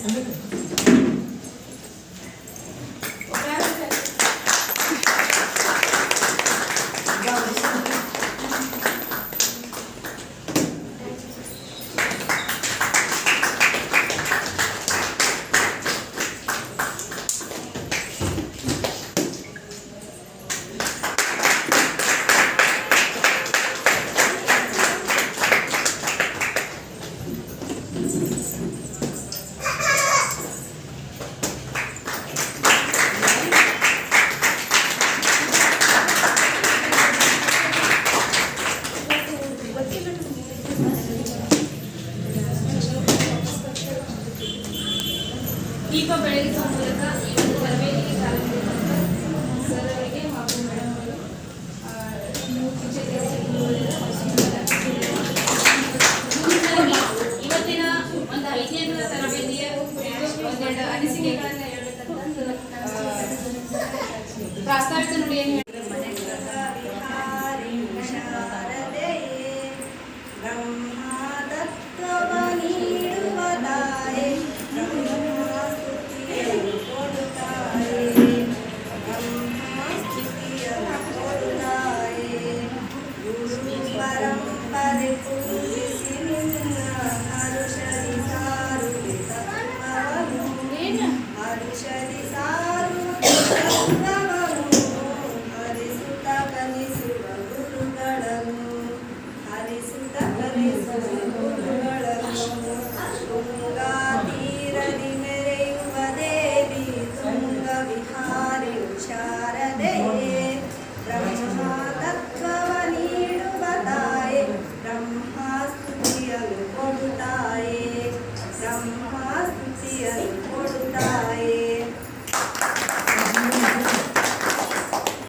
ದೀಪ ಬೆಳಗಿಸುವ ಮೂಲಕ ಈ ಒಂದು ತರಬೇತಿಗೆ ಚಾಲನೆ ನೀಡಿದಂಥ ಸರ್ ಅವರಿಗೆ ಹಾಗೂ ಮೇಡಮ್ ಅವರು ಇವತ್ತಿನ ಒಂದು 5ನೇ ದಿನದ ತರಬೇತಿಯ ಒಂದೆರಡು ಅನಿಸಿಕೆಗಳನ್ನು ಹೇಳಬೇಕಂತ ಪ್ರಾಸ್ತಾವಿಕ ನುಡಿಯನ್ನು ಬ್ರಹ್ಮಸ್ತುತಿಯನ್ನು ಕೊಡುತ್ತಾಯೆ